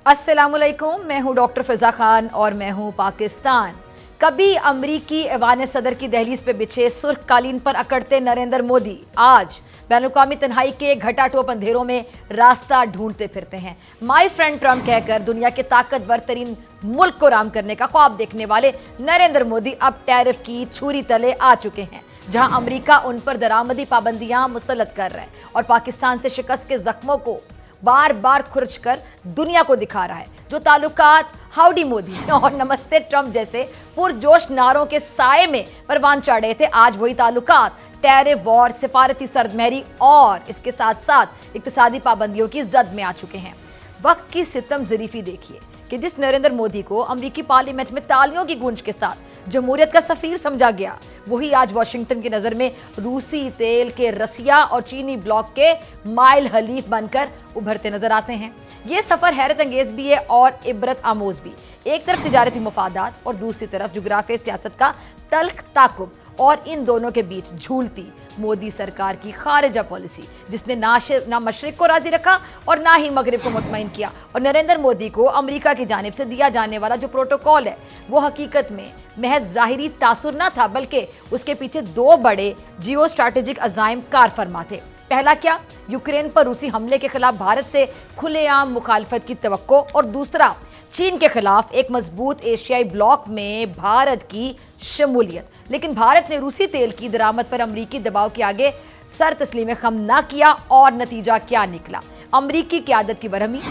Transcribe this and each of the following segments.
अस्सलामुअलैकुम, मैं हूं डॉक्टर फिजा खान और मैं हूं पाकिस्तान। कभी अमरीकी ऐवान सदर की दहलीज पे बिछे सुर्ख कालीन पर अकड़ते नरेंद्र मोदी आज बैनुल-अक़वामी तन्हाई के घटाटोप अंधेरों में रास्ता ढूंढते फिरते हैं। माय फ्रेंड ट्रम्प कहकर दुनिया के ताकतवर तरीन मुल्क को राम करने का ख्वाब देखने वाले नरेंद्र मोदी अब टैरिफ की छुरी तले आ चुके हैं, जहां अमरीका उन पर दरामदी पाबंदियां मुसल्लत कर रहा है और पाकिस्तान से शिकस्त के जख्मों को बार बार खुरच कर दुनिया को दिखा रहा है। जो ताल्लुकात हाउडी मोदी और नमस्ते ट्रम्प जैसे पुरजोश नारों के साए में परवान चढ़ रहे थे, आज वही ताल्लुकात टैरिफ वॉर, सिफारती सर्दमहरी और इसके साथ साथ इक्तिसादी पाबंदियों की जद में आ चुके हैं। वक्त की सितम ज़रीफी देखिए कि जिस नरेंद्र मोदी को अमेरिकी पार्लियामेंट में तालियों की गूंज के साथ जमहूरियत का सफीर समझा गया, वही आज वाशिंगटन की नजर में रूसी तेल के रसिया और चीनी ब्लॉक के माइल हलीफ बनकर उभरते नजर आते हैं। ये सफर हैरत अंगेज भी है और इबरत आमोज भी। एक तरफ तिजारती मफादात और दूसरी तरफ जुग्राफिया सियासत का तल्ख ताकुब, और इन दोनों के बीच झूलती मोदी सरकार की खारिजा पॉलिसी, जिसने ना मशरिक को राजी रखा और ना ही मगरिब को मुतमईन किया। और नरेंद्र मोदी को अमेरिका की जानिब से दिया जाने वाला जो प्रोटोकॉल है, वो हकीकत में महज जाहिरी तासुर ना था, बल्कि उसके पीछे दो बड़े जियो स्ट्रैटेजिक अज़ाइम कार फरमा थे। पहला क्या? यूक्रेन पर रूसी हमले के खिलाफ भारत से खुलेआम मुखालफत की तवक्को, और दूसरा चीन के खिलाफ एक मजबूत एशियाई ब्लॉक में भारत की शमूलियत। लेकिन भारत ने रूसी तेल की दरामद पर अमरीकी दबाव के आगे सर तस्लीम खम ना किया, और नतीजा क्या निकला? अमरीकी क़यादत की बरहमी,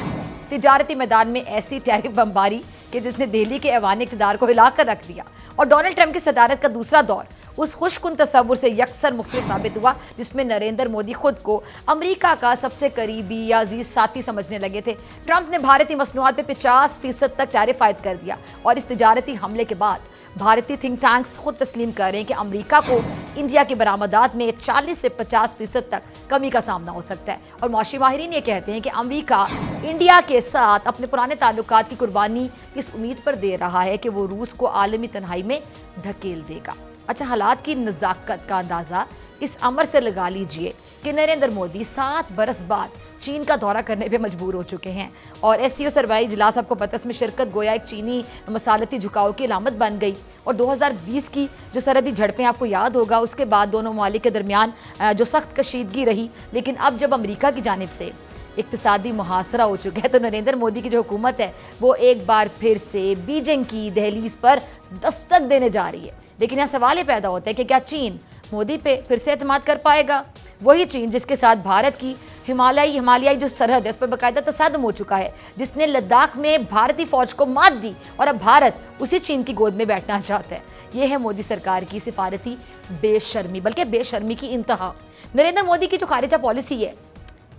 तिजारती मैदान में ऐसी टैरिफ बमबारी कि जिसने दिल्ली के ऐवान इक़्तिदार को हिलाकर रख दिया। और डोनाल्ड ट्रंप की सदारत का दूसरा दौर उस खुशकुन तस्वुर से यकसर मुख्तलिफ साबित हुआ, जिसमें नरेंद्र मोदी खुद को अमेरिका का सबसे करीबी या अजीज साथी समझने लगे थे। ट्रंप ने भारतीय मसनूआत पे 50% तक टैरिफ आयद कर दिया, और इस तिजारती हमले के बाद भारतीय थिंक टैंक्स खुद तस्लीम कर रहे हैं कि अमेरिका को इंडिया की बरामदात में 40 से 50% तक कमी का सामना हो सकता है। और मौशी माहिरीन ये कहते हैं कि अमेरिका इंडिया के साथ अपने पुराने ताल्लुकात की कुर्बानी इस उम्मीद पर दे रहा है कि वो रूस को आलमी तन्हाई में धकेल देगा। अच्छा, हालात की नज़ाकत का अंदाज़ा इस अमर से लगा लीजिए कि नरेंद्र मोदी 7 बरस बाद चीन का दौरा करने पे मजबूर हो चुके हैं, और एससीओ सरबराही इजलास, आपको पता, इसमें शिरकत गोया एक चीनी मसालती झुकाव की अलामत बन गई। और 2020 की जो सरहदी झड़पें आपको याद होगा, उसके बाद दोनों ममालिक के दरमियान जो सख्त कशीदगी रही। लेकिन अब जब अमेरिका की जानिब से इक्तिसादी मुहासरा हो चुका है, तो नरेंद्र मोदी की जो हुकूमत है वो एक बार फिर से बीजिंग की दहलीज पर दस्तक देने जा रही है। लेकिन यह सवाल ये पैदा होता है कि क्या चीन मोदी पे फिर से एतमाद कर पाएगा? वही चीन जिसके साथ भारत की हिमालयाई जो सरहद है उस पर बाकायदा तसादम हो चुका है, जिसने लद्दाख में भारतीय फौज को मात दी, और अब भारत उसी चीन की गोद में बैठना चाहता है। यह है मोदी सरकार की सिफारती बेशर्मी, बल्कि बेशर्मी की इंतहा। नरेंद्र मोदी की जो खारिजा पॉलिसी है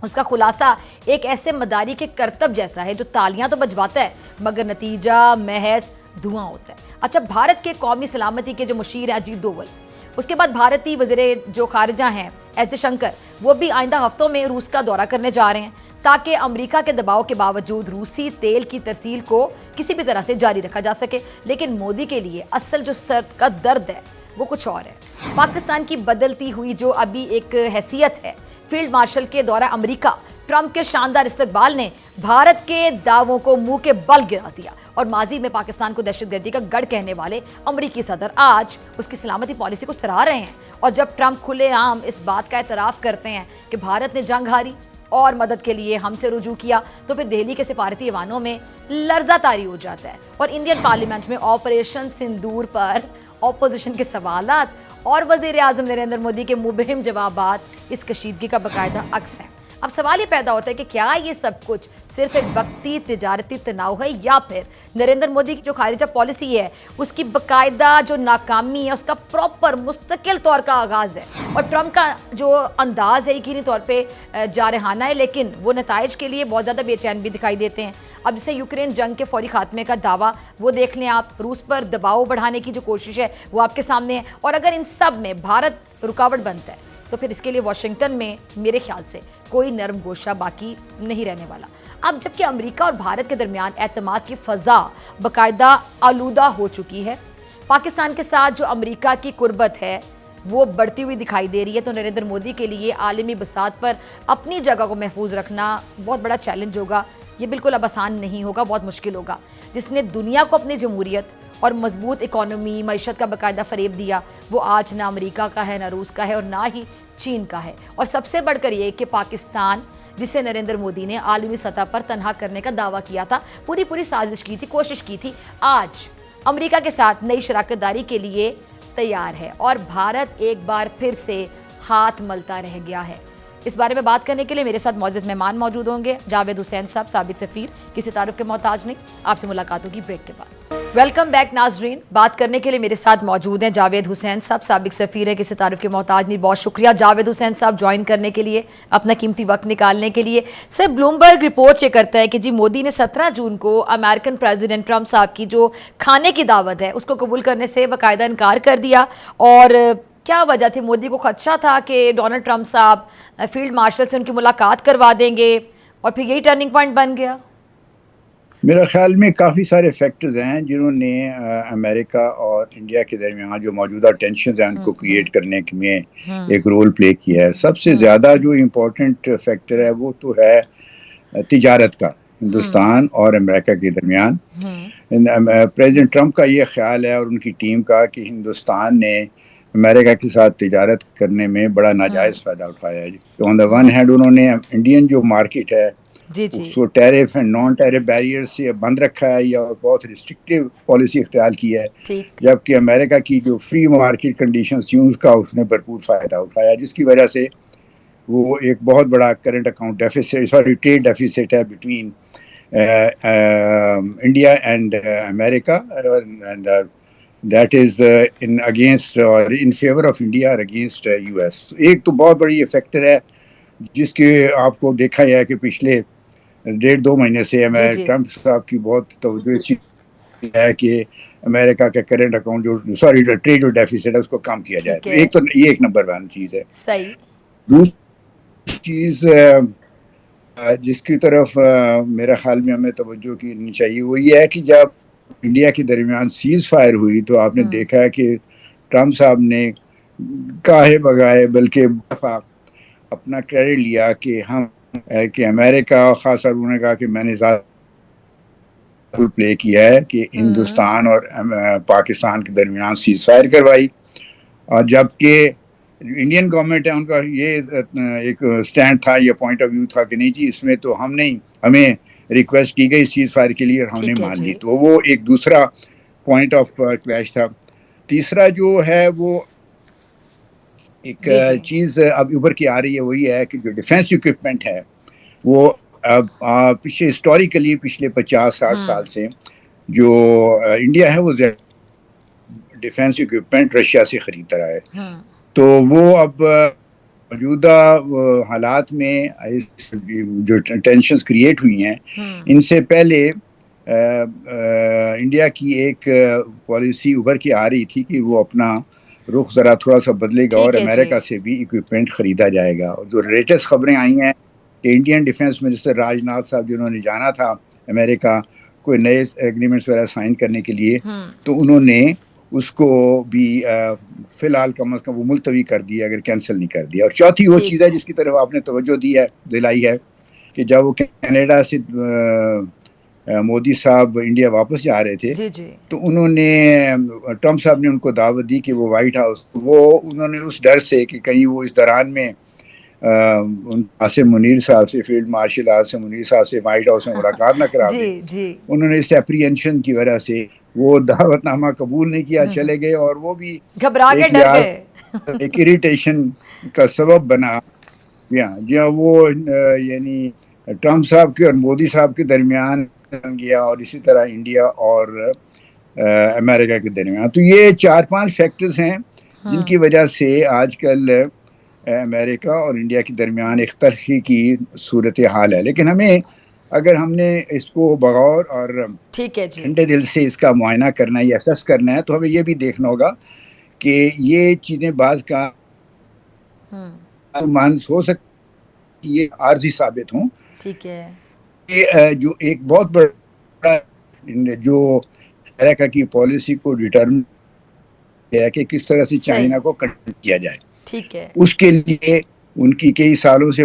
उसका खुलासा एक ऐसे मदारी के करतब जैसा है जो तालियां तो बजवाता है, मगर नतीजा महज धुआं होता है। अच्छा, भारत के कौमी सलामती के जो मुशीर हैं अजीत डोवल, उसके बाद भारतीय वज़ीर जो खारिजा हैं एस शंकर, वो भी आइंदा हफ्तों में रूस का दौरा करने जा रहे हैं, ताकि अमेरिका के दबाव के बावजूद रूसी तेल की तरसील को किसी भी तरह से जारी रखा जा सके। लेकिन मोदी के लिए असल जो सर का दर्द है वो कुछ और है। पाकिस्तान की बदलती हुई जो अभी एक हैसियत है, फील्ड मार्शल के दौरा अमेरिका, ट्रंप के शानदार इस्तकबाल ने भारत के दावों को मुंह के बल गिरा दिया, और माजी में पाकिस्तान को दहशतगर्दी का गढ़ कहने वाले अमेरिकी सदर आज उसकी सलामती पॉलिसी को सराह रहे हैं। और जब ट्रंप खुलेआम इस बात का एतराफ़ करते हैं कि भारत ने जंग हारी और मदद के लिए हमसे रुजू किया, तो फिर दिल्ली के सिफारती ऐवानों में लर्जा तारी हो जाता है। और इंडियन पार्लियामेंट में ऑपरेशन सिंदूर पर ऑपोजिशन के सवालात और वज़ीर आज़म नरेंद्र मोदी के मुबहिम जवाबात इस कशीदगी का बाकायदा अक्स हैं। अब सवाल ये पैदा होता है कि क्या ये सब कुछ सिर्फ एक वक्ती तिजारती तनाव है, या फिर नरेंद्र मोदी की जो खारिजा पॉलिसी है उसकी बाकायदा जो नाकामी है उसका प्रॉपर मुस्तकिल तौर का आगाज़ है। और ट्रंप का जो अंदाज़ है यकीनी तौर पे जारहाना है, लेकिन वो नताइज के लिए बहुत ज़्यादा बेचैन भी दिखाई देते हैं। अब जैसे यूक्रेन जंग के फौरी खात्मे का दावा, वो देख लें आप, रूस पर दबाव बढ़ाने की जो कोशिश है वो आपके सामने है। और अगर इन सब में भारत रुकावट बनता है तो फिर इसके लिए वाशिंगटन में मेरे ख्याल से कोई नरम गोशा बाकी नहीं रहने वाला। अब जबकि अमेरिका और भारत के दरमियान एतमाद की फ़ज़ा बाकायदा आलूदा हो चुकी है, पाकिस्तान के साथ जो अमेरिका की कुर्बत है वो बढ़ती हुई दिखाई दे रही है, तो नरेंद्र मोदी के लिए आलमी बसात पर अपनी जगह को महफूज रखना बहुत बड़ा चैलेंज होगा। ये बिल्कुल अब आसान नहीं होगा, बहुत मुश्किल होगा। जिसने दुनिया को अपनी जमहूरियत और मजबूत इकोनॉमी, मईशत का बाकायदा फरेब दिया, वो आज ना अमेरिका का है, ना रूस का है और ना ही चीन का है। और सबसे बढ़कर ये कि पाकिस्तान, जिसे नरेंद्र मोदी ने आलमी सतह पर तनहा करने का दावा किया था, पूरी साजिश की थी, कोशिश की थी, आज अमेरिका के साथ नई शराकतदारी के लिए तैयार है और भारत एक बार फिर से हाथ मलता रह गया है। इस बारे में बात करने के लिए मेरे साथ मौजूद मेहमान मौजूद होंगे। जावेद हुसैन साहब, साबिक सफीर, किसी तारुफ के मोहताज नहीं। आपसे मुलाकात होगी ब्रेक के बाद। वेलकम बैक नाजरीन। बात करने के लिए मेरे साथ मौजूद हैं जावेद हुसैन साहब, साबिक सफीर है, किसी तारुफ के मोहताज नहीं। बहुत शुक्रिया जावेद हुसैन साहब ज्वाइन करने के लिए, अपना कीमती वक्त निकालने के लिए। सर, ब्लूमबर्ग रिपोर्ट ये करता है कि जी मोदी ने 17 जून को अमेरिकन प्रेसिडेंट ट्रंप साहब की जो खाने की दावत है उसको कबूल करने से बाकायदा इनकार कर दिया। और क्या वजह थी? मोदी को खदशा था कि डोनाल्ड ट्रंप साहब फील्ड मार्शल से उनकी मुलाकात करवा देंगे और फिर यही टर्निंग पॉइंट बन गया। मेरा ख्याल में काफ़ी सारे फैक्टर्स हैं जिन्होंने अमेरिका और इंडिया के दरमियान जो मौजूदा टेंशन हैं उनको क्रिएट करने में एक रोल प्ले किया है। सबसे ज़्यादा जो इम्पोर्टेंट फैक्टर है वो तो है तिजारत का, हिंदुस्तान और अमेरिका के दरमियान। प्रेसिडेंट ट्रंप का ये ख्याल है और उनकी टीम का कि हिंदुस्तान ने अमेरिका के साथ तिजारत करने में बड़ा नाजायज़ फ़ायदा उठाया है। तो ऑन द वन हैंड उन्होंने इंडियन जो मार्केट है उसको tariff and non tariff barrier से बंद रखा है या बहुत रिस्ट्रिक्टिव पॉलिसी इख्तियार की है, जबकि अमेरिका की जो फ्री मार्केट कंडीशंस थी उसका उसने भरपूर फ़ायदा उठाया, जिसकी वजह से वो एक बहुत बड़ा current account deficit, sorry trade deficit है between India and America, and that is in against और इन फेवर ऑफ इंडिया और अगेंस्ट US। एक तो बहुत बड़ी ये फैक्टर है जिसके आपको देखा है कि पिछले 1.5-2 महीने से ट्रंप साहब की बहुत तवज्जो है कि अमेरिका के करंट अकाउंट जो सॉरी ट्रेड डेफिसिट है उसको कम किया जाए। तो एक तो ये एक नंबर 1 चीज़ है। सही। दूसरी चीज़ जिसकी तरफ मेरा ख्याल में हमें तवज्जो करनी चाहिए वो ये है कि जब इंडिया के दरमियान सीज फायर हुई तो आपने देखा है कि ट्रंप साहब ने काहे बगाए बल्कि अपना क्रेडिट लिया कि हम कि अमेरिका, खास तौर उन्होंने कहा कि मैंने ज़्यादा प्ले किया है कि हिंदुस्तान और पाकिस्तान के दरमियान सीज फायर करवाई। और जबकि इंडियन गवर्नमेंट है उनका ये एक स्टैंड था, ये पॉइंट ऑफ व्यू था कि नहीं जी इसमें तो हम नहीं, हमें रिक्वेस्ट की गई सीज फायर के लिए और हमने मान ली। तो वो एक दूसरा पॉइंट ऑफ क्लैश था। तीसरा जो है वो एक चीज़ अब उभर के आ रही है, वही है कि जो डिफेंस इक्विपमेंट है वो अब पिछले हिस्टोरिकली पिछले 50-60 साल से जो इंडिया है वो डिफेंस इक्विपमेंट रशिया से खरीदता रहा है। तो वो अब मौजूदा हालात में जो टेंशन्स क्रिएट हुई हैं, इनसे पहले इंडिया की एक पॉलिसी उभर के आ रही थी कि वो अपना रुख ज़रा थोड़ा सा बदलेगा और अमेरिका से भी इक्विपमेंट ख़रीदा जाएगा। और जो लेटेस्ट खबरें आई हैं कि इंडियन डिफेंस मिनिस्टर राजनाथ साहब जिन्होंने जाना था अमेरिका कोई नए एग्रीमेंट्स वगैरह साइन करने के लिए, तो उन्होंने उसको भी फ़िलहाल कम अज़ कम वो मुलतवी कर दिया, अगर कैंसिल नहीं कर दिया। और चौथी वो चीज़ है जिसकी तरफ आपने तवज्जो दिलाई है कि जब वो कनाडा से मोदी साहब इंडिया वापस जा रहे थे तो उन्होंने ट्रंप साहब ने उनको दावत दी कि वो वाइट हाउस, वो उन्होंने उस डर से कि कहीं वो इस दौरान में आसिम मुनीर साहब से, फील्ड मार्शल आसिम मुनीर साहब से वाइट हाउस में मुलाकात न करा दें, उन्होंने इस एप्रीहेंशन की वजह से वो दावतनामा कबूल नहीं किया, चले गए। और वो भी घबरा के डर गए, एक इरिटेशन का सबब बना। जहाँ वो यानी ट्रंप साहब के और मोदी साहब के दरमियान गया और इसी तरह इंडिया और अमेरिका के दरमियान। तो ये 4-5 फैक्टर्स हैं जिनकी वजह से आजकल अमेरिका और इंडिया के दरमियान एक तरक्की की सूरत हाल है। लेकिन हमें अगर हमने इसको बगौर और ठंडे दिल से इसका मुआयना करना है या असेस करना है तो हमें ये भी देखना होगा कि ये चीज़ें बाज़ का मान हो सकती ये आर्जी साबित हों। ठीक है। ये जो एक बहुत बड़ा जो अमेरिका की पॉलिसी को डिटरमिन किया कि किस तरह से चाइना को कंट्रोल किया जाए, ठीक है, उसके लिए उनकी कई सालों से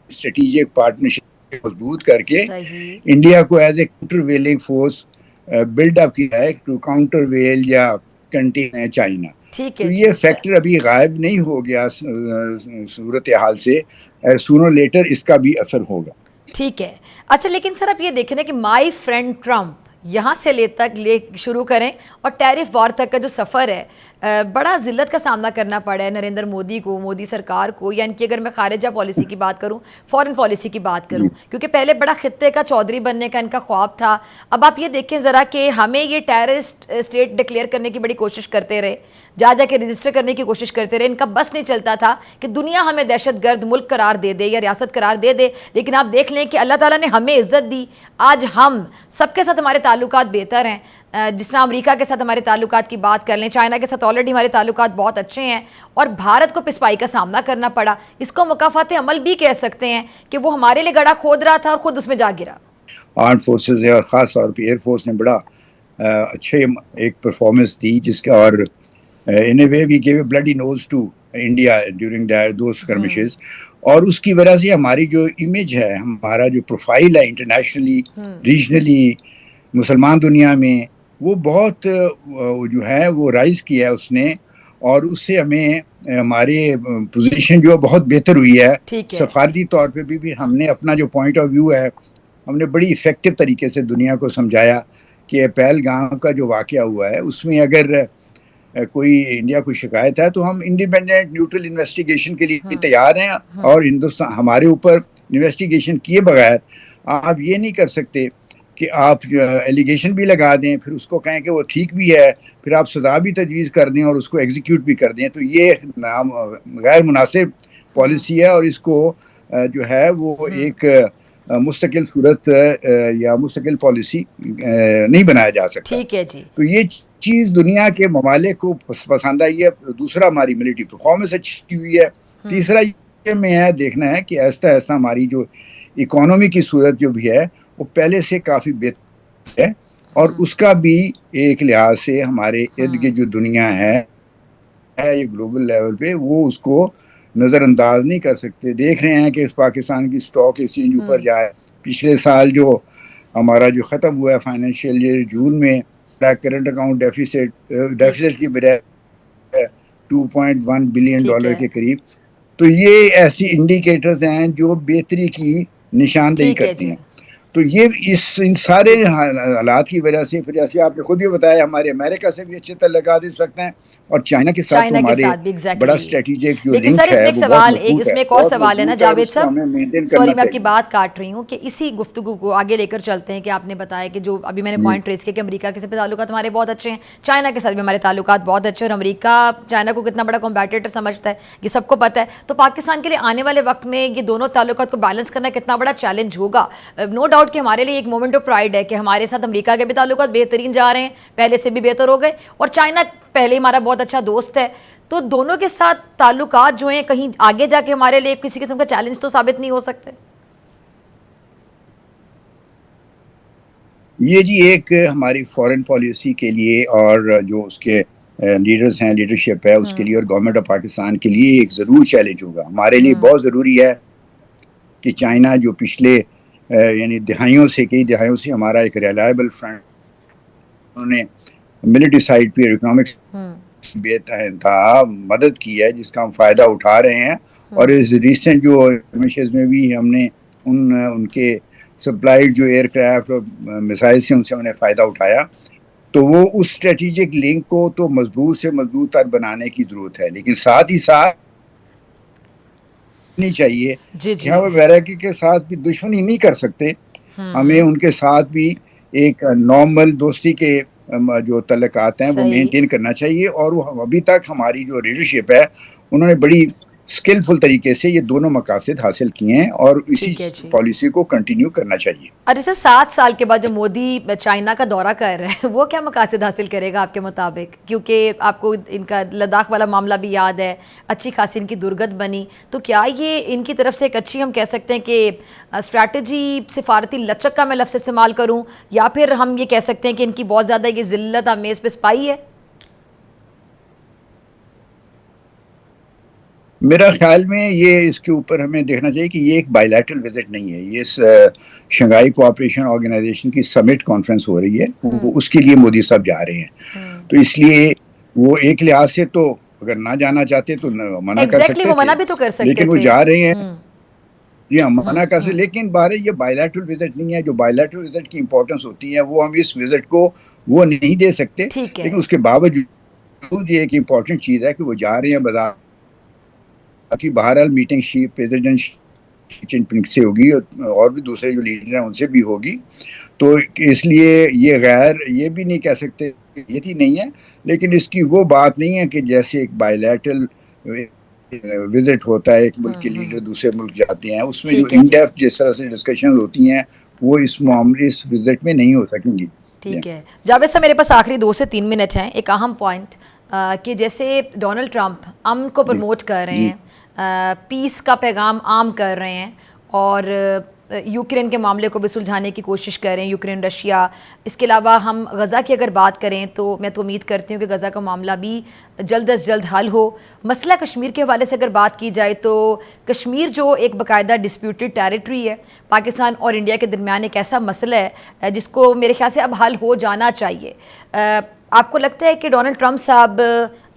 स्ट्रेटेजिक पार्टनरशिप मजबूत करके सही। इंडिया को as a countervailing force build up किया है टू काउंटर वेल या कंटेन चाइना। ठीक तो है ये जी। फैक्टर अभी गायब नहीं हो गया सूरत हाल से, सूनो लेटर इसका भी असर होगा। ठीक है। अच्छा, लेकिन सर आप ये देखें ना कि माय फ्रेंड ट्रम्प यहाँ से ले शुरू करें और टैरिफ वॉर तक का जो सफ़र है, बड़ा ज़िल्लत का सामना करना पड़ा है नरेंद्र मोदी को, मोदी सरकार को। यानी कि अगर मैं खारिजा पॉलिसी की बात करूँ, फॉरेन पॉलिसी की बात करूँ, क्योंकि पहले बड़ा खित्ते का चौधरी बनने का इनका ख्वाब था। अब आप ये देखें ज़रा कि हमें ये टेररिस्ट स्टेट डिक्लेयर करने की बड़ी कोशिश करते रहे, जा के रजिस्टर करने की कोशिश करते रहे। इनका बस नहीं चलता था कि दुनिया हमें दहशतगर्द मुल्क करार दे दे या रियासत करार दे दे। लेकिन आप देख लें कि अल्लाह ताला ने हमें इज्जत दी, आज हम सबके साथ हमारे ताल्लुकात बेहतर हैं। जिस तरह अमेरिका के साथ हमारे ताल्लुकात की बात कर लें, चाइना के साथ ऑलरेडी हमारे ताल्लुकात बहुत अच्छे हैं, और भारत को पिसपाई का सामना करना पड़ा। इसको मुकाफात अमल भी कह सकते हैं कि वो हमारे लिए गड़ा खोद रहा था और खुद उसमें जा गिरा। आर्म फोर्सेस है और ख़ास तौर पे एयरफोर्स ने बड़ा अच्छे एक परफॉर्मेंस दी, जिसका और in a way we give a bloody nose to India during those skirmishes. और उसकी वजह से हमारी जो इमेज है, हमारा जो प्रोफाइल है इंटरनेशनली, रीजनली, मुसलमान दुनिया में, वो बहुत जो है वो राइज किया है उसने, और उससे हमें हमारे पोजीशन जो बहुत बेहतर हुई है। सफारती तौर पे भी हमने अपना जो पॉइंट ऑफ व्यू है, हमने बड़ी इफेक्टिव तरीके से दुनिया को समझाया कि पहलगाम का जो वाक़या हुआ है उसमें अगर कोई इंडिया को शिकायत है तो हम इंडिपेंडेंट न्यूट्रल इन्वेस्टिगेशन के लिए तैयार हैं। और हिंदुस्तान हमारे ऊपर इन्वेस्टिगेशन किए बगैर आप ये नहीं कर सकते कि आप एलिगेशन भी लगा दें, फिर उसको कहें कि वो ठीक भी है, फिर आप सजा भी तजवीज़ कर दें और उसको एग्जीक्यूट भी कर दें। तो ये गैर मुनासिब पॉलिसी है, और इसको जो है वो एक मुस्तकिल सूरत या मुस्तकिल पॉलिसी नहीं बनाया जा सकता। ठीक है जी। तो ये चीज़ दुनिया के ममालिक को पसंद आई है। दूसरा, हमारी मिलिट्री परफॉर्मेंस अच्छी हुई है। तीसरा ये में है देखना है कि ऐसा ऐसा हमारी जो इकोनॉमी की सूरत जो भी है वो पहले से काफ़ी बेहतर है, और उसका भी एक लिहाज से हमारे इर्द गिर्द जो दुनिया है ये ग्लोबल लेवल पे वो उसको नज़रअंदाज नहीं कर सकते। देख रहे हैं कि पाकिस्तान की स्टॉक एक्सचेंज ऊपर जाए। पिछले साल जो हमारा जो ख़त्म हुआ है फाइनेंशियल ईयर जून में, करंट अकाउंट डेफिसिट की बजाय 2.1 बिलियन डॉलर के करीब। तो ये ऐसी इंडिकेटर्स हैं जो बेहतरी की निशानदेही करती हैं। तो ये इन सारे हालात की वजह से, फिर जैसे आपने खुद भी बताया, हमारे अमेरिका से भी अच्छे तल्लुकात इस वक्त हैं, और चाइना के साथ तो हमारे बड़ा स्ट्रेटेजिक जो लिंक है वो बहुत मजबूत है। इसमें एक और सवाल है ना जावेद साहब, सॉरी मैं आपकी बात काट रही हूँ, कि इसी गुफ्तगू को आगे लेकर चलते हैं कि आपने बताया कि जो अभी मैंने पॉइंट रेस किया कि अमेरिका के साथ ताल्लुकात हमारे बहुत अच्छे हैं, चाइना के साथ भी हमारे ताल्लुकात बहुत अच्छे हैं, और अमेरिका चाइना को कितना बड़ा कॉम्पिटिटर समझता है ये सबको पता है। तो पाकिस्तान के लिए आने वाले वक्त में ये दोनों ताल्लुकात को बैलेंस करना कितना बड़ा चैलेंज होगा। नो डाउट कि हमारे लिए एक मोमेंट ऑफ प्राइड है कि हमारे साथ अमेरिका के भी ताल्लुकात बेहतरीन जा रहे हैं, पहले से भी बेहतर हो गए, और चाइना पहले हमारा बहुत अच्छा दोस्त है। तो दोनों के साथ ताल्लुकात जो हैं कहीं आगे जाके हमारे लिए किसी किस्म का चैलेंज तो साबित नहीं हो सकते। ये जी एक हमारी फॉरेन पॉलिसी के लिए और जो उसके लीडर्स हैं, लीडरशिप है उसके लिए, और गवर्नमेंट ऑफ पाकिस्तान के लिए एक ज़रूर चैलेंज होगा। हमारे लिए बहुत ज़रूरी है कि चाइना जो पिछले यानी कई दहाइयों से हमारा एक रिलायबल फ्रेंड, उन्होंने मिलिट्री साइड पे इकोनॉमिक्स बेतहा मदद की है, जिसका हम फ़ायदा उठा रहे हैं। और इस रिसेंट जो मिशंस में भी हमने उनके सप्लाइड जो एयरक्राफ्ट और मिसाइल से उनसे हमने फ़ायदा उठाया। तो वो उस स्ट्रेटेजिक लिंक को तो मजबूत से मजबूत तर बनाने की ज़रूरत है, लेकिन साथ ही साथ नहीं चाहिए कि हम वैराकी के साथ भी दुश्मनी नहीं कर सकते। हमें उनके साथ भी एक नॉर्मल दोस्ती के जो तल्लुकात हैं वो मेंटेन करना चाहिए। और वो अभी तक हमारी जो लीडरशिप है उन्होंने बड़ी स्किलफुल तरीके से ये दोनों मकासद हासिल किए हैं, और इसी पॉलिसी को कंटिन्यू करना चाहिए। अरे सर, 7 साल के बाद जो मोदी चाइना का दौरा कर रहे हैं वो क्या मकासद हासिल करेगा आपके मुताबिक? क्योंकि आपको इनका लद्दाख वाला मामला भी याद है, अच्छी खासी इनकी दुर्गत बनी। तो क्या ये इनकी तरफ से एक अच्छी, हम कह सकते हैं कि स्ट्रैटेजी, सिफारती लचक का मैं लफ्ज़ इस्तेमाल करूँ, या फिर हम ये कह सकते हैं कि इनकी बहुत ज़्यादा ये ज़िल्लत आमेज़ पे स्पाई है? मेरा ख्याल में ये इसके ऊपर हमें देखना चाहिए कि ये एक बायलैटरल विजिट नहीं है, ये शंघाई कोऑपरेशन ऑर्गेनाइजेशन की समिट कॉन्फ्रेंस हो रही है, वो उसके लिए मोदी साहब जा रहे हैं। तो इसलिए वो एक लिहाज से तो अगर ना जाना चाहते तो मना कर एग्जैक्टली सकते वो थे, मना भी तो कर सकते लेकिन वो थे। जा रहे हैं। जी हाँ, मना कर सकते, लेकिन बारे ये बायलैटरल विजिट नहीं है। जो बायलैटरल विजिट की इंपॉर्टेंस होती है वो हम इस विजिट को वो नहीं दे सकते, ठीक है। लेकिन उसके बावजूद ये एक इम्पॉर्टेंट चीज है कि वो जा रहे हैं बाजार की। बहरहाल मीटिंग प्रेसिडेंट शी जिनपिंग से होगी और भी दूसरे जो लीडर हैं उनसे भी होगी, तो इसलिए ये भी नहीं कह सकते ये थी नहीं है, लेकिन इसकी वो बात नहीं है कि जैसे एक बायलैटरल विजिट होता है, एक मुल्क के लीडर दूसरे मुल्क जाते हैं, उसमें जो इन डेप्थ जिस तरह से डिस्कशन होती हैं वो इस मामले इस विजिट में नहीं हो सकेंगी। ठीक है जावेद साहब, मेरे पास आखिरी 2 से 3 मिनट हैं। एक अहम पॉइंट कि जैसे डोनाल्ड ट्रंप अमन को प्रमोट कर रहे हैं, पीस का पैगाम आम कर रहे हैं और यूक्रेन के मामले को भी सुलझाने की कोशिश कर रहे हैं, यूक्रेन रशिया। इसके अलावा हम गज़ा की अगर बात करें तो मैं तो उम्मीद करती हूँ कि गज़ा का मामला भी जल्द अज जल्द हल हो। मसला कश्मीर के हवाले से अगर बात की जाए तो कश्मीर जो एक बाकायदा डिस्प्यूटेड टेरिटरी है, पाकिस्तान और इंडिया के दरमियान एक ऐसा मसला है जिसको मेरे ख्याल से अब हल हो जाना चाहिए। आपको लगता है कि डोनाल्ड ट्रंप साहब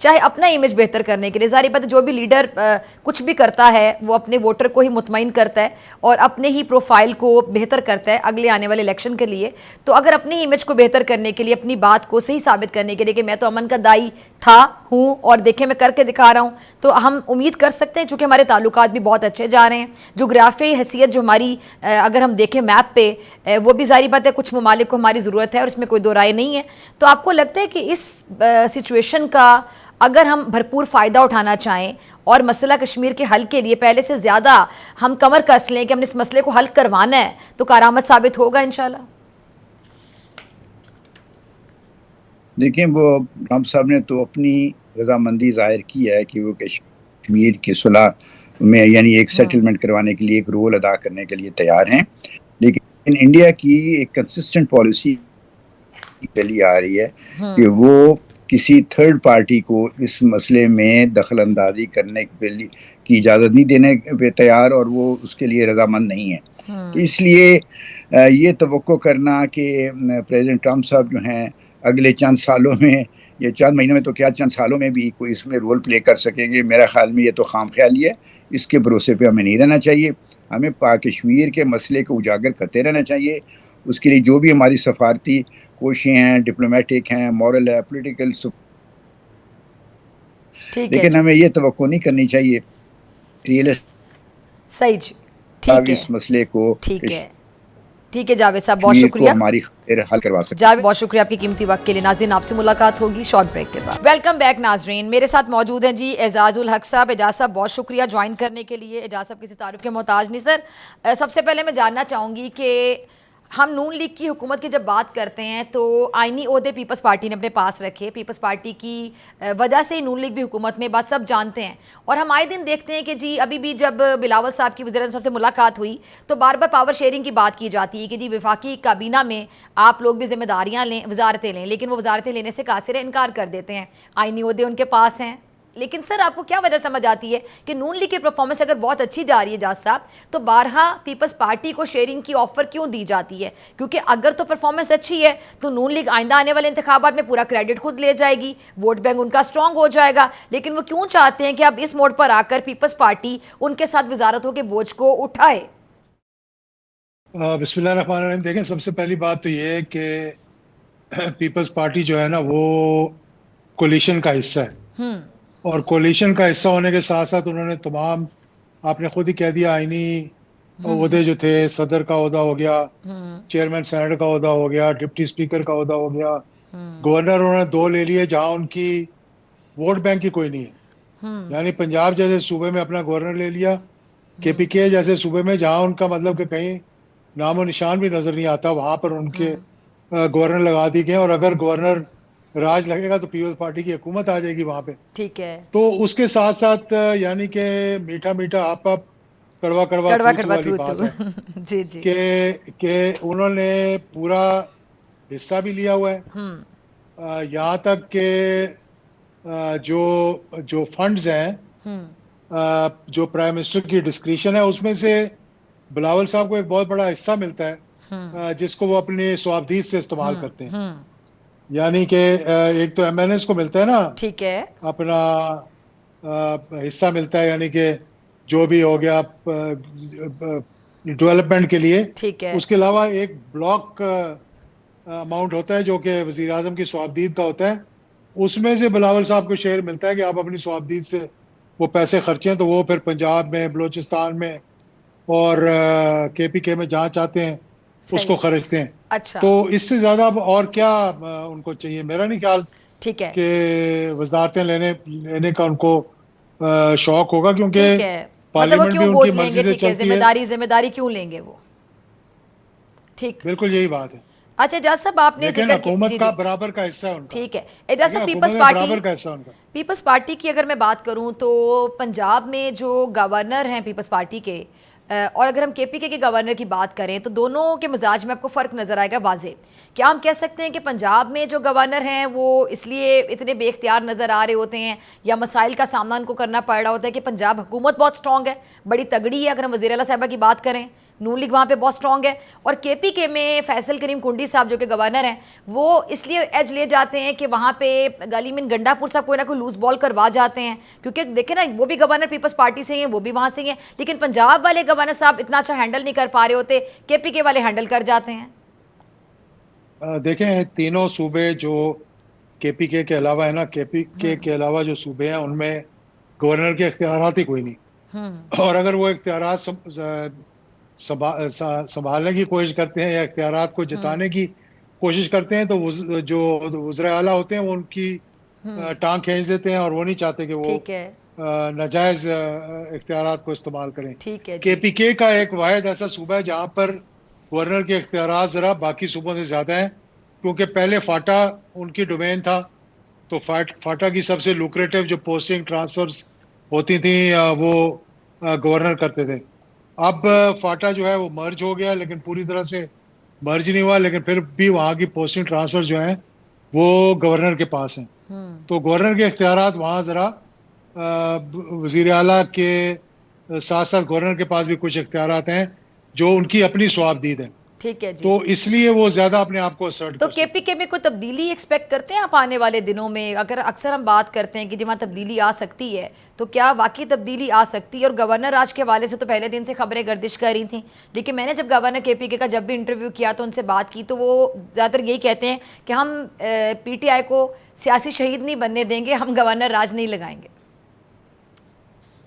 चाहे अपना इमेज बेहतर करने के लिए, ज़ाहिर बात है जो भी लीडर कुछ भी करता है वो अपने वोटर को ही मुतमईन करता है और अपने ही प्रोफाइल को बेहतर करता है अगले आने वाले इलेक्शन के लिए, तो अगर अपनी इमेज को बेहतर करने के लिए, अपनी बात को सही साबित करने के लिए कि मैं तो अमन का दाई हूँ और देखें मैं करके दिखा रहा हूँ, तो हम उम्मीद कर सकते हैं, चूँकि हमारे ताल्लुकात भी बहुत अच्छे जा रहे हैं, जोग्राफी हैसियत जो हमारी अगर हम देखें मैप पे वो भी ज़ाहिर बात है कुछ ममालिक को हमारी ज़रूरत है और इसमें कोई दो राय नहीं है। तो आपको लगता है कि इस सिचुएशन का अगर हम भरपूर फ़ायदा उठाना चाहें और मसला कश्मीर के हल के लिए पहले से ज़्यादा हम कमर कस लें कि हमने इस मसले को हल करवाना है, तो कारआमद साबित होगा इंशाल्लाह? देखिए, वो ट्रंप साहब ने तो अपनी रजामंदी जाहिर की है कि वो कश्मीर की सुलह में यानी एक सेटलमेंट करवाने के लिए एक रोल अदा करने के लिए तैयार हैं, लेकिन इंडिया की एक कंसिस्टेंट पॉलिसी चली आ रही है कि वो किसी थर्ड पार्टी को इस मसले में दखल अंदाजी करने के लिए की इजाज़त नहीं देने पे तैयार और वो उसके लिए रजामंद नहीं है। तो इसलिए ये तवक्को करना कि प्रेसिडेंट ट्रंप साहब जो हैं अगले चंद सालों में या चंद महीनों में तो क्या चंद सालों में भी कोई इसमें रोल प्ले कर सकेंगे, मेरा ख्याल में ये तो खाम ख्याली है। इसके भरोसे पे हमें नहीं रहना चाहिए। हमें कश्मीर के मसले को उजागर करते रहना चाहिए। उसके लिए जो भी हमारी सफारती कोशिशें हैं, डिप्लोमेटिक हैं, मॉरल है, पॉलिटिकल, लेकिन हमें ये तवक्को नहीं करनी चाहिए सही जी। ठीक है, इस मसले को ठीक है जावेद साहब, बहुत शुक्रिया, हमारी हल करवा सकते। जावेद बहुत शुक्रिया आपकी कीमती वक्त के लिए। नाज़रीन, आपसे मुलाकात होगी शॉर्ट ब्रेक के बाद। वेलकम बैक नाज़रीन, मेरे साथ मौजूद हैं जी एजाजुल हक साहब। एजाज साहब बहुत शुक्रिया ज्वाइन करने के लिए। एजाज साहब किसी तारुफ के मोहताज नहीं। सर, सबसे पहले मैं जानना चाहूँगी कि हम नून लीग की हुकूमत की जब बात करते हैं तो आईनी ओहदे पीपल्स पार्टी ने अपने पास रखे। पीपल्स पार्टी की वजह से ही नून लीग भी हुकूमत में, बात सब जानते हैं। और हम आए दिन देखते हैं कि जी अभी भी जब बिलावल साहब की वज़ीर-ए-आज़म से मुलाकात हुई तो बार बार पावर शेयरिंग की बात की जाती है कि जी वफाकी काबीना में आप लोग भी जिम्मेदारियाँ लें, वजारतें लें, लेकिन वो वजारतें लेने से कासिर इनकार कर देते हैं। आईनी ओहदे उनके पास हैं, लेकिन सर आपको क्या वजह समझ आती है कि नून लीग की परफॉर्मेंस अगर बहुत अच्छी जा रही है जाज साहब, तो बारहा पीपल्स पार्टी को शेयरिंग की ऑफर क्यों दी जाती है? क्योंकि अगर तो परफॉर्मेंस अच्छी है तो नून लीग आइंदा आने वाले इंतखाबात में पूरा क्रेडिट खुद ले जाएगी, वोट बैंक उनका स्ट्रांग हो जाएगा। लेकिन वो क्यों चाहते हैं कि अब इस मोड पर आकर पीपल्स पार्टी उनके साथ वजारतों के बोझ को उठाए? बिस्मिल्लाहिर्रहमानिर्रहीम। देखें, सबसे पहली बात तो ये है कि पीपल्स पार्टी जो है ना वो कोलिशन का हिस्सा है और कोलिशन का हिस्सा होने के साथ साथ उन्होंने तमाम, आपने खुद ही कह दिया, आईनी ओहदे जो थे, सदर का ओहदा हो गया, चेयरमैन सेनेट का ओहदा हो गया, डिप्टी स्पीकर का ओहदा हो गया, गवर्नर उन्होंने 2 ले लिए जहां उनकी वोट बैंक ही कोई नहीं है। यानी पंजाब जैसे सूबे में अपना गवर्नर ले लिया, KPK जैसे सूबे में जहां उनका मतलब कि कहीं नामो निशान भी नजर नहीं आता, वहां पर उनके गवर्नर लगा दी गए। और अगर गवर्नर राज लगेगा तो पीपल्स पार्टी की हुकूमत आ जाएगी वहां पे। ठीक है, तो उसके साथ साथ यानी कि मीठा मीठा आप कड़वा कड़वा वाली बात है जी जी, कि उन्होंने पूरा हिस्सा भी लिया हुआ है। यहाँ तक कि जो फंड्स हैं जो प्राइम मिनिस्टर की डिस्क्रिशन है उसमें से बिलावल साहब को एक बहुत बड़ा हिस्सा मिलता है, जिसको वो अपनी स्वाबदीद से इस्तेमाल करते हैं। यानी कि एक तो एमएनएस को मिलता है ना, ठीक है, अपना हिस्सा मिलता है, यानी कि जो भी हो गया डेवलपमेंट के लिए। ठीक है, उसके अलावा एक ब्लॉक अमाउंट होता है जो कि वजीर आजम की स्वाबदीद का होता है, उसमें से बिलावल साहब को शेयर मिलता है कि आप अपनी स्वाबदीद से वो पैसे खर्चें, तो वो फिर पंजाब में, बलूचिस्तान में और केपीके में जहाँ चाहते हैं उसको खर्चते हैं। अच्छा, तो इससे ज्यादा अब और क्या उनको चाहिए? मेरा नहीं ख्याल ठीक है, कि वजारतें लेने का उनको शौक होगा, क्योंकि ठीक है, मतलब वो पार्लियामेंट भी क्यों उनकी बोझ मर्जी लेंगे? से ठीक है, चलती है। जिम्मेदारी क्यों लेंगे वो? ठीक। बिल्कुल यही बात है। अच्छा एजाज साहब, आपने लेकिन जिक्र हुकूमत जी का जी, बराबर का हिस्सा है उनका। ठीक है। एजाज साहब, लेकिन पीपल्स हुकूमत में पार्टी, बराबर का हिस्सा है उनका। पीपल्स पार्टी की अगर मैं बात करूं तो पंजाब में जो गवर्नर हैं पीपल्स पार्टी के, और अगर हम केपीके के गवर्नर की बात करें तो दोनों के मिजाज में आपको फ़र्क नज़र आएगा वाजे। क्या हम कह सकते हैं कि पंजाब में जो गवर्नर हैं वो इसलिए इतने बेख्तियार नज़र आ रहे होते हैं या मसाइल का सामना उनको करना पड़ रहा होता है कि पंजाब हुकूमत बहुत स्ट्रॉन्ग है, बड़ी तगड़ी है? अगर हम वज़ीर आला साहिबा की बात करें, नून लीग वहाँ पे बहुत स्ट्रॉन्ग है, और केपीके में फैसल करीम कुंडी साहब जो कि गवर्नर हैं वो इसलिए एज ले जाते हैं कि वहाँ पे गलीमिन गंडापुर साहब कोई ना कोई लूज बॉल करवा जाते हैं, क्योंकि देखें ना वो भी गवर्नर पीपल्स पार्टी से हैं, वो भी वहाँ से हैं, लेकिन पंजाब वाले गवर्नर साहब इतना अच्छा हैंडल नहीं कर पा रहे होते, केपीके वाले हैंडल कर जाते हैं। देखें, तीनों सूबे जो केपीके के अलावा है ना, केपीके के अलावा जो सूबे हैं उनमें गवर्नर के इख्तियारात ही कोई नहीं। और अगर वो इख्तियारात संभालने की कोशिश करते हैं या इख्तियारात को जताने की कोशिश करते हैं, तो जो वज़ीर आला होते हैं वो उनकी टांग खींच देते हैं, और वो नहीं चाहते कि वो ठीक है, नाजायज इख्तियारात को इस्तेमाल करें। ठीक है जी। केपीके का एक वाहिद ऐसा सूबा है जहां पर गवर्नर के इख्तियारात जरा बाकी सूबों से ज्यादा हैं, क्योंकि पहले फाटा उनकी डोमेन था, तो फाटा की सबसे लुक्रेटिव जो पोस्टिंग ट्रांसफर्स होती थी वो गवर्नर करते थे। अब फाटा जो है वो मर्ज हो गया, लेकिन पूरी तरह से मर्ज नहीं हुआ, लेकिन फिर भी वहाँ की पोस्टिंग ट्रांसफर जो हैं वो गवर्नर के पास हैं। तो गवर्नर के इख्तियारात वहाँ जरा वजीर आला के साथ साथ गवर्नर के पास भी कुछ इख्तियारात हैं जो उनकी अपनी स्वाबदीद है, ठीक है जी। तो इसलिए वो ज्यादा अपने आप को असर्ट तो कर सकते हैं। केपीके में कोई तब्दीली एक्सपेक्ट करते हैं आप आने वाले दिनों में? अगर अक्सर हम बात करते हैं कि जहाँ तब्दीली आ सकती है, तो क्या वाकई तब्दीली आ सकती है? और गवर्नर राज के हवाले से तो पहले दिन से खबरें गर्दिश कर रही थी, लेकिन मैंने जब गवर्नर केपीके का जब भी इंटरव्यू किया तो उनसे बात की तो वो ज़्यादातर यही कहते हैं कि हम पीटीआई को सियासी शहीद नहीं बनने देंगे, हम गवर्नर राज नहीं लगाएंगे।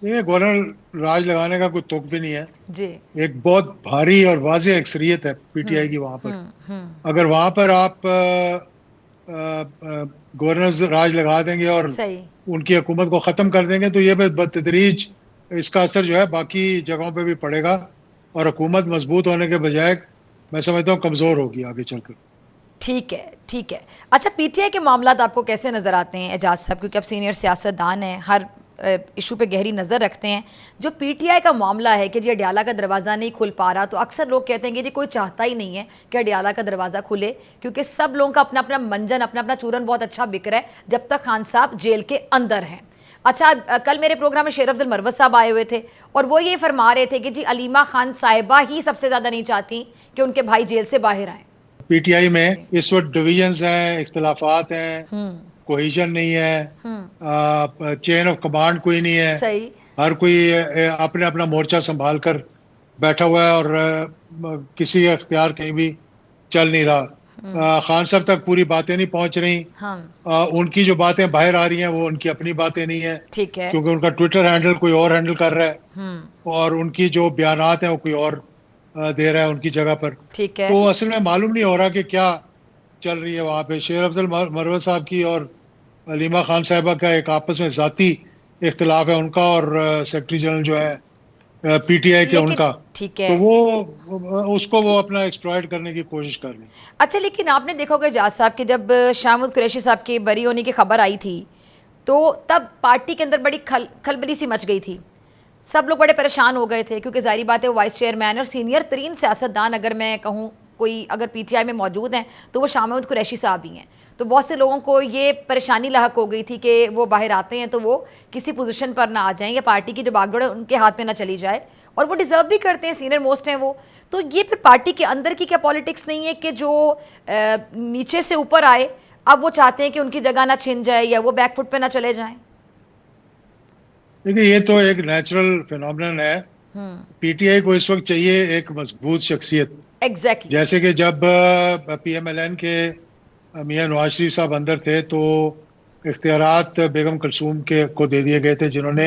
ये गवर्नर राज लगाने का कोई तुक भी नहीं है जी। एक बहुत भारी और वाज़ेह अक्सरियत है पीटीआई की वहां पर। अगर वहां पर आप गवर्नर राज लगा देंगे और सही, उनकी हुकूमत को ख़त्म कर देंगे, तो ये बतदरीज इसका असर जो है बाकी जगहों पे भी पड़ेगा, और हुकूमत मजबूत होने के बजाय मैं समझता हूँ कमज़ोर होगी आगे चलकर। ठीक है, ठीक है। अच्छा, पीटीआई के मामलात आपको कैसे नज़र आते हैं एजाज साहब, क्योंकि आप सीनियर सियासतदान हैं, हर इशू पे गहरी नज़र रखते हैं। जो पीटीआई का मामला है कि जी अडियाला का दरवाज़ा नहीं खुल पा रहा, तो अक्सर लोग कहते हैं कि जी कोई चाहता ही नहीं है कि अडियाला का दरवाज़ा खुले, क्योंकि सब लोगों का अपना अपना मंजन, अपना अपना चूरन बहुत अच्छा बिक रहा है जब तक खान साहब जेल के अंदर हैं। अच्छा, कल मेरे प्रोग्राम में शेर अफजल मरवत साहब आए हुए थे और वो ये फरमा रहे थे कि जी अलीमा खान साहिबा ही सबसे ज़्यादा नहीं चाहती कि उनके भाई जेल से बाहर आए। पीटीआई में इस वक्त डिविजन्स हैं, इख्तिलाफात हैं, कोहेजन नहीं है, चेन ऑफ कमांड कोई नहीं है। सही। हर कोई अपने अपना मोर्चा संभाल कर बैठा हुआ है, और किसी का इख्तियार कहीं भी चल नहीं रहा। खान साहब तक पूरी बातें नहीं पहुंच रही। उनकी जो बातें बाहर आ रही हैं वो उनकी अपनी बातें नहीं है, ठीक है, क्योंकि उनका ट्विटर हैंडल कोई और हैंडल कर रहा है, और उनकी जो बयानात हैं वो कोई और दे रहा है उनकी जगह पर। ठीक है। तो असल में मालूम नहीं हो रहा कि क्या चल रही है वहाँ पे। शेर अफजल मरवत साहब की और अलीमा खान साहिबा का एक आपस में जाती इख्तिलाफ है उनका, और सेक्रेटरी जनरल जो है पीटीआई के उनका, ठीक है, तो वो उसको वो अपना एक्सप्लॉइट करने की कोशिश कर रही। अच्छा, लेकिन आपने देखा होगा एजाज साहब कि जब शाहमूद कुरैशी साहब के बरी होने की खबर आई थी तो तब पार्टी के अंदर बड़ी खलबली सी मच गई थी, सब लोग बड़े परेशान हो गए थे, क्योंकि जाहिर बात है वो वाइस चेयरमैन और सीनियर तरीन सियासतदान, अगर मैं कहूँ कोई अगर पीटीआई में मौजूद हैं तो वो शाह महमूद कुरैशी साहब ही हैं। तो बहुत से लोगों को ये परेशानी लाहक हो गई थी कि वो बाहर आते हैं तो वो किसी पोजीशन पर ना आ जाएं या पार्टी की जो बागडोर है उनके हाथ में ना चली जाए, और वो डिज़र्व भी करते हैं, सीनियर मोस्ट हैं वो। तो ये फिर पार्टी के अंदर की क्या पॉलिटिक्स नहीं है कि जो नीचे से ऊपर आए अब वो चाहते हैं कि उनकी जगह ना छिन जाए या वो बैकफुट पे ना चले जाएं? देखिए, ये तो एक नेचुरल फिनोमिनन है। पीटीआई को इस वक्त चाहिए एक मजबूत शख्सियत। एग्जैक्टली जैसे कि जब पीएमएलएन के मियां नवाज शरीफ साहब अंदर थे तो इख्तियारात बेगम कुलसूम के को दे दिए गए थे, जिन्होंने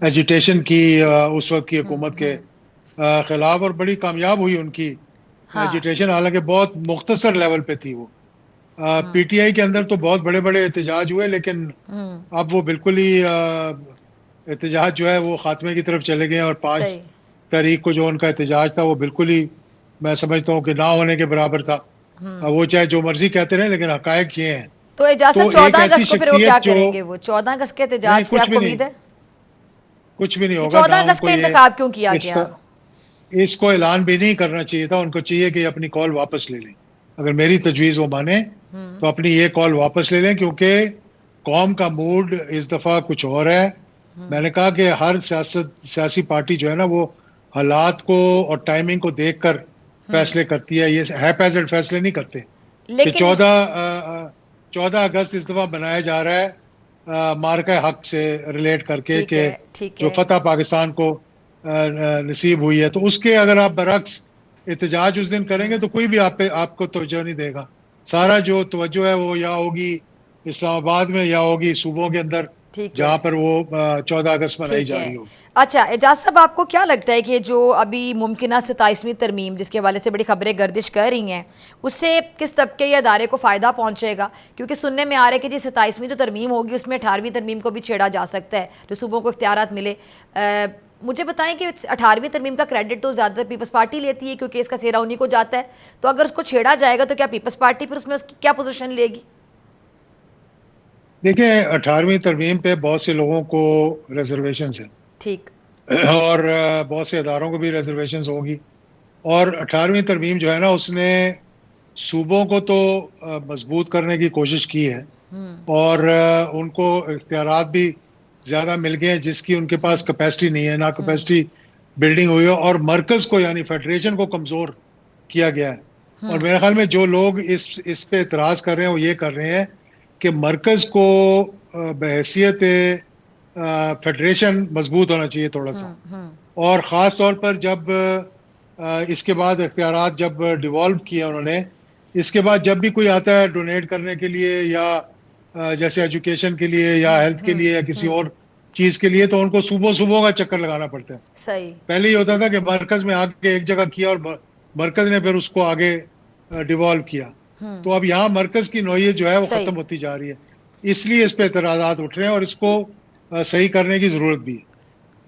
एजिटेशन की उस वक्त की हुकूमत के खिलाफ, और बड़ी कामयाब हुई उनकी एजिटेशन। हालांकि बहुत मुख्तसर लेवल पे थी वो। पीटीआई के अंदर तो बहुत बड़े बड़े एहतजाज हुए, लेकिन अब वो बिल्कुल ही एहतजाज जो है वो खात्मे की तरफ चले गए, और 5 तारीख को जो उनका एहतजाज था वो बिल्कुल ही, मैं समझता हूँ कि ना होने के बराबर था। वो चाहे जो मर्जी कहते रहे, लेकिन हकायक ये हैं। तो एजाज साहब 14 अगस्त को फिर वो क्या करेंगे? वो 14 अगस्त के एहतजाज से आपको उम्मीद है? कुछ भी नहीं होगा। 14 अगस्त का इंतखाब क्यों किया गया? इसको ऐलान भी नहीं करना चाहिए था। उनको चाहिए कि अपनी कॉल वापस ले लें। अगर मेरी तजवीज वो माने तो अपनी ये कॉल वापस ले लें, क्योंकि कौम का मूड इस दफा कुछ और है। मैंने कहा कि हर सियासी पार्टी जो है ना, वो हालात को और टाइमिंग को देखकर फैसले करती है। ये हैपैजेड फैसले नहीं करते। कि 14 अगस्त इस दफा बनाया जा रहा है मार्का हक से रिलेट करके कि जो फतह पाकिस्तान को नसीब हुई है, तो उसके अगर आप बरक्स एहतजाज उस दिन करेंगे तो कोई भी आपको तवज्जो नहीं देगा। सारा जो तवज्जो है वो या होगी इस्लामाबाद में या होगी सूबों के अंदर, जहाँ पर वो 14 अगस्त मनाई जा रही होगी। अच्छा एजाज साहब, आपको क्या लगता है कि जो अभी मुमकिना 27वीं तरमीम जिसके हवाले से बड़ी खबरें गर्दिश कर रही हैं, उससे किस तबके या अदारे को फ़ायदा पहुंचेगा? क्योंकि सुनने में आ रहा है कि जी 27वीं जो तरमीम होगी उसमें 18वीं तरमीम को भी छेड़ा जा सकता है, जो सूबों को इख्तियारात मिले। मुझे बताएं कि 18वीं तरमीम का क्रेडिट तो ज़्यादातर पीपल्स पार्टी लेती है, क्योंकि इसका सेहरा उन्हीं को जाता है। तो अगर उसको छेड़ा जाएगा तो क्या पीपल्स पार्टी फिर उसमें उसकी क्या पोजीशन लेगी? देखिए, 18वीं तरमीम पे बहुत से लोगों को रिजर्वेशंस हैं, ठीक, और बहुत से अदारों को भी रिजर्वेशंस होगी। और 18वीं तरमीम जो है ना, उसने सूबों को तो मजबूत करने की कोशिश की है, और उनको इख्तियारात भी ज़्यादा मिल गए हैं जिसकी उनके पास कैपेसिटी नहीं है, ना कैपेसिटी बिल्डिंग हुई है, और मरकज़ को यानी फेडरेशन को कमज़ोर किया गया है। और मेरे ख्याल में जो लोग इस पे एतराज़ कर रहे हैं वो ये कर रहे हैं कि मरकज़ को बहैसियत फेडरेशन मजबूत होना चाहिए थोड़ा सा, और ख़ास तौर पर जब इसके बाद इख्तियारात जब डिवॉल्व किया उन्होंने, इसके बाद जब भी कोई आता है डोनेट करने के लिए या जैसे एजुकेशन के लिए या हेल्थ के लिए या किसी और चीज के लिए, तो उनको सुबह का चक्कर लगाना पड़ता है। सही। पहले ये होता था कि मरकज में आके एक जगह किया और मरकज ने फिर उसको आगे डिवॉल्व किया। तो अब यहाँ मरकज की नौयत जो है वो खत्म होती जा रही है, इसलिए इस पे एतराज़ात उठ रहे हैं और इसको सही करने की जरूरत भी है।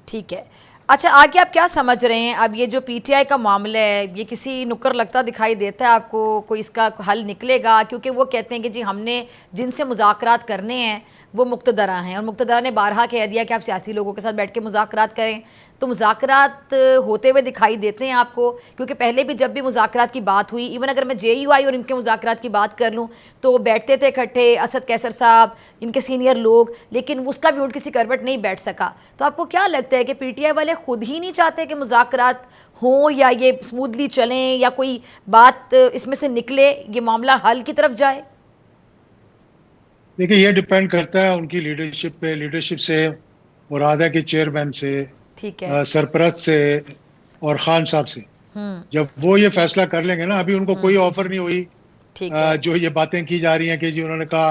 ठीक है, अच्छा आगे आप क्या समझ रहे हैं? अब ये जो पीटीआई का मामला है, ये किसी नुक्कर लगता दिखाई देता है आपको? कोई इसका हल निकलेगा? क्योंकि वो कहते हैं कि जी हमने जिनसे मुज़ाकरात करने हैं वो मुक्तदरा हैं, और मुक्तदरा ने बारहा कह दिया कि आप सियासी लोगों के साथ बैठ के मुज़ाकरात करें। तो मुज़ाकरात होते हुए दिखाई देते हैं आपको? क्योंकि पहले भी जब भी मुज़ाकरात की बात हुई, इवन अगर मैं JUI और इनके मुज़ाकरात की बात कर लूँ तो बैठते थे इकट्ठे असद कैसर साहब, इनके सीनियर लोग, लेकिन उसका भी उठ किसी करवट नहीं बैठ सका। तो आपको क्या लगता है कि पीटीआई वाले खुद ही नहीं चाहते कि मुज़ाकरात हों, या ये स्मूथली चलें, या कोई बात इसमें से निकले, ये मामला हल की तरफ जाए? देखिए, ये डिपेंड करता है उनकी लीडरशिप पे। लीडरशिप से मुराद है कि चेयरमैन से, ठीक है, सरपरस्त से और खान साहब से। जब वो ये फैसला कर लेंगे ना, अभी उनको कोई ऑफर नहीं हुई। जो ये बातें की जा रही हैं कि जी उन्होंने कहा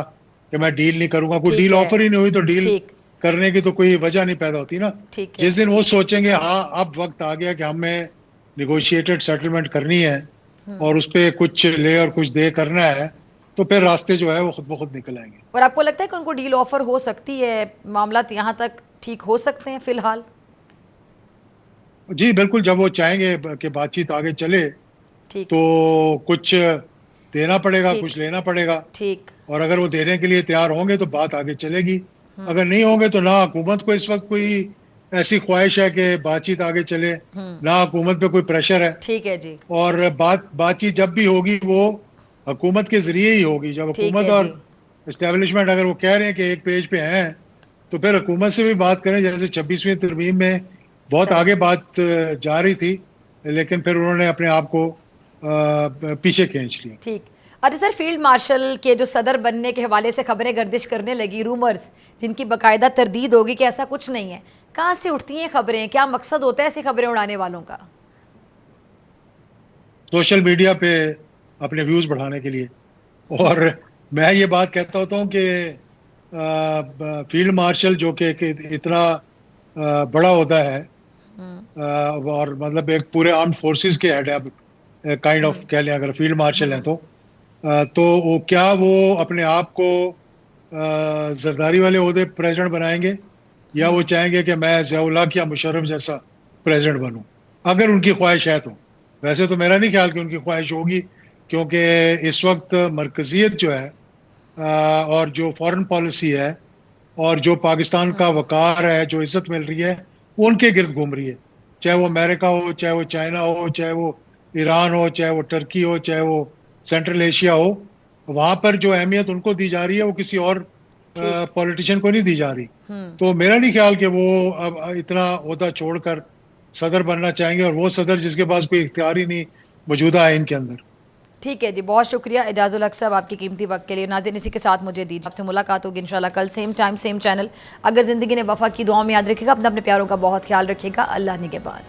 कि मैं डील नहीं करूंगा, कोई डील ऑफर ही नहीं हुई, तो डील करने की तो कोई वजह नहीं पैदा होती ना। जिस दिन वो सोचेंगे हाँ अब वक्त आ गया कि हमें निगोशिएटेड सेटलमेंट करनी है और उस पर कुछ ले और कुछ दे करना है, तो फिर रास्ते जो है वो खुद ब खुद निकल आएंगे। और आपको लगता है कि उनको डील ऑफर हो सकती है? मामला यहाँ तक ठीक हो सकते हैं फिलहाल? जी बिल्कुल, जब वो चाहेंगे कि बातचीत आगे चले तो कुछ देना पड़ेगा, कुछ लेना पड़ेगा। ठीक। और अगर वो देने के लिए तैयार होंगे तो बात आगे चलेगी। अगर नहीं होंगे तो ना हुकूमत को इस वक्त कोई ऐसी ख्वाहिश है कि बातचीत आगे चले, ना हुकूमत पे कोई प्रेशर है। ठीक है जी, और बातचीत जब भी होगी वो हुकूमत के जरिए ही होगी। जब ठीक हुकूमत है और जी। इस्टेब्लिशमेंट अगर वो कह रहे हैं कि एक पेज पे हैं, तो फिर हुकूमत से भी बात करें। जैसे 26वीं तरमीम में बहुत सही। आगे बात जा रही थी, लेकिन फिर उन्होंने अपने आप को पीछे खींच लिया। ठीक। अच्छा सर, फील्ड मार्शल के जो सदर बनने के हवाले से खबरें गर्दिश करने लगी, रूमर्स जिनकी बाकायदा तरदीद होगी कि ऐसा कुछ नहीं है, कहाँ से उठती हैं खबरें? क्या मकसद होता है ऐसी खबरें उड़ाने वालों का? सोशल मीडिया पे अपने व्यूज बढ़ाने के लिए। और मैं ये बात कहता होता हूँ कि फील्ड मार्शल जो कि इतना बड़ा होता है, और मतलब एक पूरे आर्म्ड फोर्सेस के हेड है, अब काइंड ऑफ कह लें अगर फील्ड मार्शल है तो वो क्या वो अपने आप को जरदारी वाले ओहदे प्रेसिडेंट बनाएंगे, या वो चाहेंगे कि मैं ज़िया-उल हक या मुशर्रफ जैसा प्रेसिडेंट बनूं, अगर उनकी ख्वाहिश है तो। वैसे तो मेरा नहीं ख्याल कि उनकी ख्वाहिश होगी, क्योंकि इस वक्त मरकजियत जो है और जो फॉरेन पॉलिसी है और जो पाकिस्तान का वकार है, जो इज्जत मिल रही है, वो उनके गिर्द घूम रही है। चाहे वो अमेरिका हो, चाहे वो चाइना हो, चाहे वो ईरान हो, चाहे वो टर्की हो, चाहे वो सेंट्रल एशिया हो, वहां पर जो अहमियत उनको दी जा रही है वो किसी और ठीक। पॉलिटिशियन को नहीं दी जा रही। तो मेरा नहीं ख्याल कि वो अब इतना ओहदा छोड़कर सदर बनना चाहेंगे, और वो सदर जिसके पास कोई इख्तियार ही नहीं मौजूदा है इनके अंदर। ठीक है जी, बहुत शुक्रिया एजाजुल हक साहब आपकी कीमती वक्त के लिए। नाज़रीन, इसी के साथ मुझे दीजिए, आपसे मुलाकात होगी इंशाल्लाह कल सेम टाइम सेम चैनल। अगर ज़िंदगी ने वफा की, दुआओं में याद रखिएगा, अपने प्यारों का बहुत ख्याल रखिएगा। अल्लाह निगहबान।